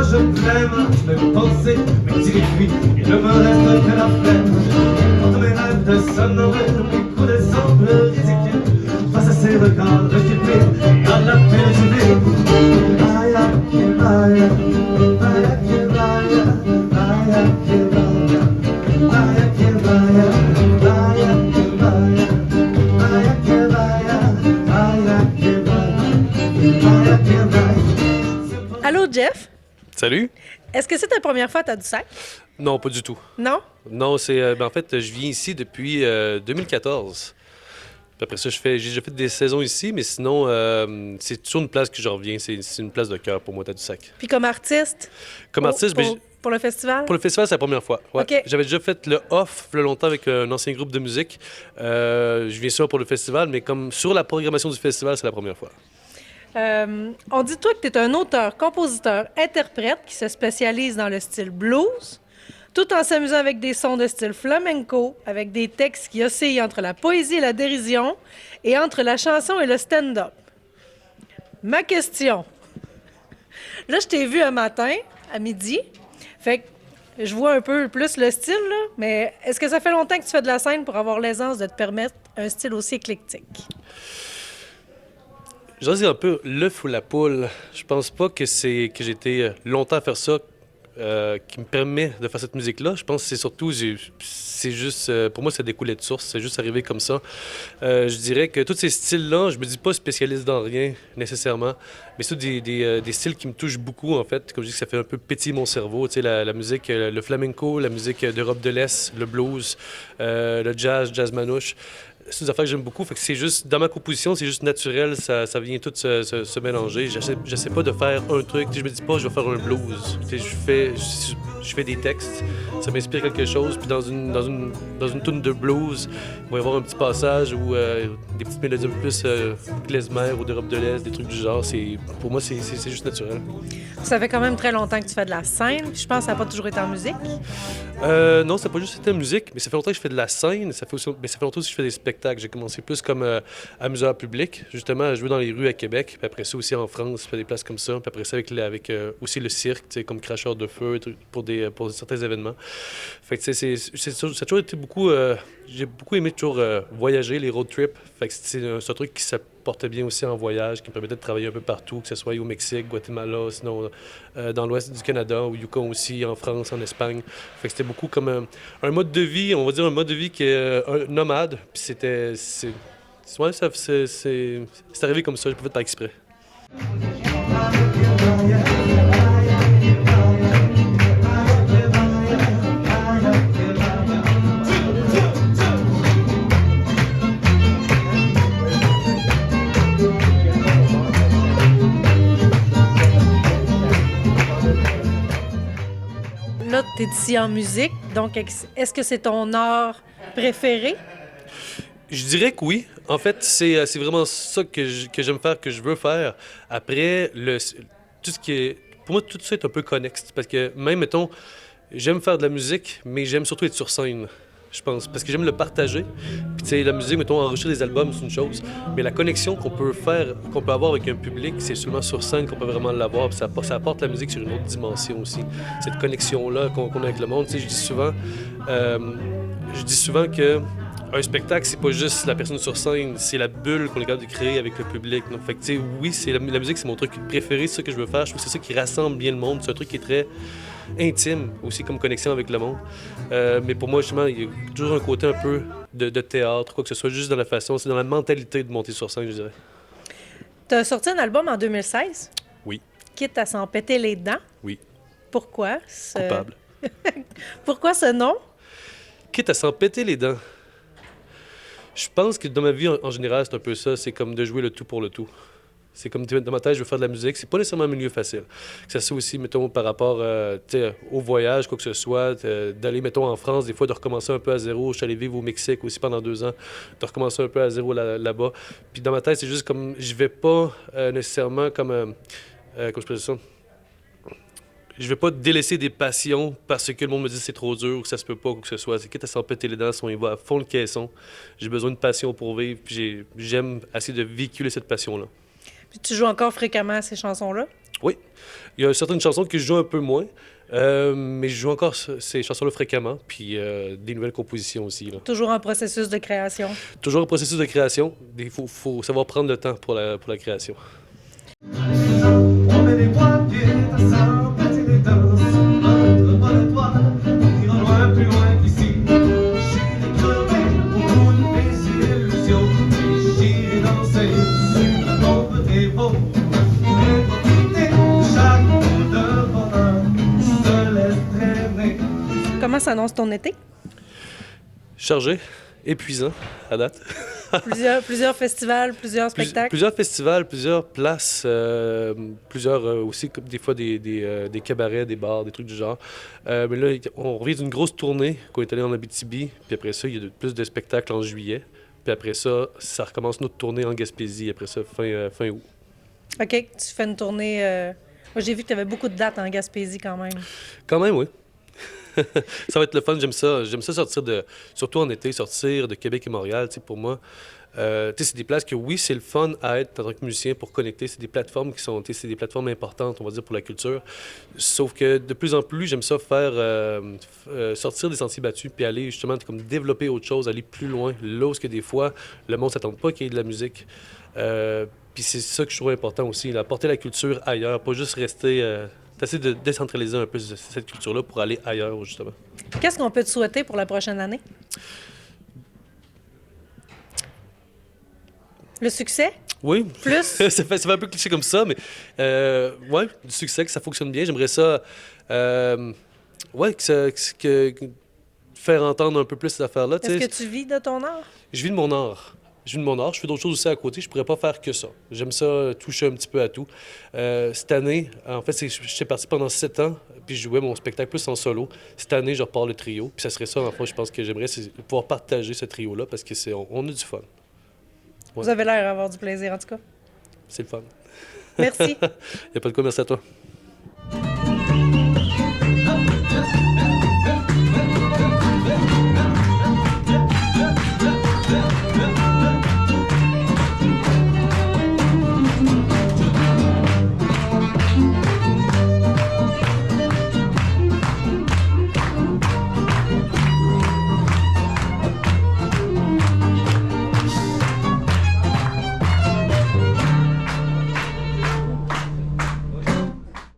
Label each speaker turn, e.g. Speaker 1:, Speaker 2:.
Speaker 1: moi je t'aime, je vais penser, mais il est cuit, il ne me reste que la flemme. Quand mes rêves de somnambule, mes coups de sang ridicules, face à ces regards occupés, et à la PGV. Baya, baya, baya, baya, baya, baya, baya, baya, baya, baya.
Speaker 2: Allô, Jeff?
Speaker 3: Salut?
Speaker 2: Est-ce que c'est ta première fois à Tadoussac?
Speaker 3: Non, pas du tout.
Speaker 2: Non?
Speaker 3: Non, en fait, je viens ici depuis 2014. Puis après ça, j'ai déjà fait des saisons ici, mais sinon, c'est toujours une place que je reviens. C'est une place de cœur pour moi, Tadoussac.
Speaker 2: Puis comme artiste?
Speaker 3: Comme artiste,
Speaker 2: Pour le festival?
Speaker 3: pour le festival, c'est la première fois. Ouais.
Speaker 2: OK.
Speaker 3: J'avais déjà fait le off il y a longtemps avec un ancien groupe de musique. Je viens souvent pour le festival, mais comme sur la programmation du festival, c'est la première fois.
Speaker 2: On dit de toi que tu es un auteur, compositeur, interprète qui se spécialise dans le style blues, tout en s'amusant avec des sons de style flamenco, avec des textes qui oscillent entre la poésie et la dérision, et entre la chanson et le stand-up. Ma question. Là, je t'ai vu un matin, à midi, fait que je vois un peu plus le style, là, mais est-ce que ça fait longtemps que tu fais de la scène pour avoir l'aisance de te permettre un style aussi éclectique?
Speaker 3: Je dis un peu l'œuf ou la poule. Je pense pas que j'ai été longtemps à faire ça qui me permet de faire cette musique-là. Je pense que c'est surtout, c'est juste, pour moi, ça découlait de source. C'est juste arrivé comme ça. Je dirais que tous ces styles-là, je me dis pas spécialiste dans rien nécessairement, mais c'est des styles qui me touchent beaucoup, en fait. Comme je dis, ça fait un peu pétiller mon cerveau. Tu sais, la musique, le flamenco, la musique d'Europe de l'Est, le blues, le jazz manouche. C'est des affaires que j'aime beaucoup. Fait que c'est juste, dans ma composition, c'est juste naturel. Ça vient tout se mélanger. J'essaie pas de faire un truc. Tu sais, je me dis pas, je vais faire un blues. Tu sais, je fais des textes. Ça m'inspire quelque chose. Puis dans une tune de blues, il va y avoir un petit passage ou des petites mélodies un peu plus klezmer ou d'Europe de l'Est, des trucs du genre. Pour moi, c'est juste naturel.
Speaker 2: Ça fait quand même très longtemps que tu fais de la scène. Je pense que ça n'a pas toujours été en musique.
Speaker 3: Non, ça n'a pas juste été en musique, mais ça fait longtemps que je fais de la scène. Ça fait longtemps aussi que je fais des spectacles. J'ai commencé plus comme amuseur public, justement, à jouer dans les rues à Québec. Puis après ça aussi en France, je fais des places comme ça. Puis après ça avec aussi le cirque, comme cracheur de feu pour certains événements. Fait que ça a toujours été beaucoup... j'ai beaucoup aimé toujours voyager, les road trips. Fait que c'est un truc qui se portait bien aussi en voyage, qui me permettait de travailler un peu partout, que ce soit au Mexique, Guatemala, sinon dans l'ouest du Canada, au Yukon aussi, en France, en Espagne. Fait que c'était beaucoup comme un mode de vie, on va dire un mode de vie qui est nomade. Puis c'est arrivé comme ça, j'ai pas fait par exprès.
Speaker 2: Là, tu es ici en musique, donc est-ce que c'est ton art préféré?
Speaker 3: Je dirais que oui. En fait, c'est vraiment ça que j'aime faire, que je veux faire. Après, tout ce qui est... Pour moi, tout ça est un peu connexe. Parce que même, mettons, j'aime faire de la musique, mais j'aime surtout être sur scène, je pense. Parce que j'aime le partager. Puis, tu sais, la musique, mettons, enregistrer des albums, c'est une chose. Mais la connexion qu'on peut avoir avec un public, c'est seulement sur scène qu'on peut vraiment l'avoir. Puis ça apporte la musique sur une autre dimension aussi. Cette connexion-là qu'on a avec le monde. Tu sais, je dis souvent que un spectacle, c'est pas juste la personne sur scène, c'est la bulle qu'on est capable de créer avec le public. Donc, fait que, tu sais, oui, la musique, c'est mon truc préféré, c'est ça que je veux faire. Je trouve que c'est ça qui rassemble bien le monde. C'est un truc qui est très intime aussi comme connexion avec le monde. Mais pour moi, justement, il y a toujours un côté un peu de théâtre, quoi que ce soit, juste dans la façon, c'est dans la mentalité de monter sur scène, je dirais.
Speaker 2: Tu as sorti un album en 2016?
Speaker 3: Oui.
Speaker 2: Quitte à s'en péter les dents?
Speaker 3: Oui.
Speaker 2: Pourquoi?
Speaker 3: Coupable.
Speaker 2: Pourquoi ce nom?
Speaker 3: Quitte à s'en péter les dents. Je pense que dans ma vie, en général, c'est un peu ça. C'est comme de jouer le tout pour le tout. C'est comme dans ma tête, je veux faire de la musique. C'est pas nécessairement un milieu facile. Que ça soit aussi, mettons, par rapport au voyage, quoi que ce soit, d'aller, mettons, en France, des fois, de recommencer un peu à zéro. Je suis allé vivre au Mexique aussi pendant 2 ans, de recommencer un peu à zéro là-bas. Puis dans ma tête, c'est juste comme, je vais pas nécessairement comme, comment je peux dire ça? Je vais pas délaisser des passions parce que le monde me dit que c'est trop dur ou que ça se peut pas ou que ce soit. C'est quitte à s'en péter les dents si on y va à fond le caisson. J'ai besoin de passion pour vivre, puis j'aime essayer de véhiculer cette passion-là.
Speaker 2: Puis tu joues encore fréquemment à ces chansons-là?
Speaker 3: Oui, il y a certaines chansons que je joue un peu moins, mais je joue encore ces chansons-là fréquemment, puis des nouvelles compositions aussi, là.
Speaker 2: Toujours en processus de création.
Speaker 3: Toujours un processus de création, il faut savoir prendre le temps pour la création.
Speaker 1: On met les poids-pieds, ta sympathie des danses. Notre bonne étoile, on ira loin, plus loin qu'ici. J'irai crever au bout de mes illusions. Et j'irai danser sur la tombe des veaux. Et profiter de chaque bout de bonheur qui se laisse traîner.
Speaker 2: Comment s'annonce ton été?
Speaker 3: Chargé, épuisant à date.
Speaker 2: Plusieurs festivals, plusieurs spectacles.
Speaker 3: Plusieurs festivals, plusieurs places, plusieurs aussi, comme des fois des cabarets, des bars, des trucs du genre. Mais là, on revient d'une grosse tournée qu'on est allé en Abitibi, puis après ça, il y a plus de spectacles en juillet. Puis après ça, ça recommence notre tournée en Gaspésie, après ça, fin août.
Speaker 2: OK, tu fais une tournée... Moi, j'ai vu que tu avais beaucoup de dates en Gaspésie quand même.
Speaker 3: Quand même, oui. Ça va être le fun, j'aime ça. J'aime ça surtout en été, sortir de Québec et Montréal, tu sais, pour moi. Tu sais, c'est des places que, oui, c'est le fun à être en tant que musicien pour connecter. C'est des plateformes qui sont, tu sais, c'est des plateformes importantes, on va dire, pour la culture. Sauf que de plus en plus, j'aime ça faire sortir des sentiers battus puis aller justement comme développer autre chose, aller plus loin. Là où, que des fois, le monde ne s'attend pas qu'il y ait de la musique. Puis c'est ça que je trouve important aussi, là, porter la culture ailleurs, pas juste rester... T'essaies de décentraliser un peu cette culture-là pour aller ailleurs, justement.
Speaker 2: Qu'est-ce qu'on peut te souhaiter pour la prochaine année? Le succès?
Speaker 3: Oui.
Speaker 2: Plus?
Speaker 3: Ça fait un peu cliché comme ça, mais ouais, du succès, que ça fonctionne bien. J'aimerais ça, ouais, faire entendre un peu plus cette affaire-là.
Speaker 2: Est-ce que tu vis de ton art?
Speaker 3: Je vis de mon art. Je vis de mon art. Je fais d'autres choses aussi à côté. Je pourrais pas faire que ça. J'aime ça toucher un petit peu à tout. Cette année, en fait, j'étais parti pendant 7 ans, puis je jouais mon spectacle plus en solo. Cette année, je repars le trio. Puis ça serait ça, en fait, je pense que j'aimerais, c'est pouvoir partager ce trio-là parce que on a du fun. Ouais.
Speaker 2: Vous avez l'air d'avoir du plaisir, en tout cas.
Speaker 3: C'est le fun.
Speaker 2: Merci.
Speaker 3: Il n'y a pas de quoi, merci à toi.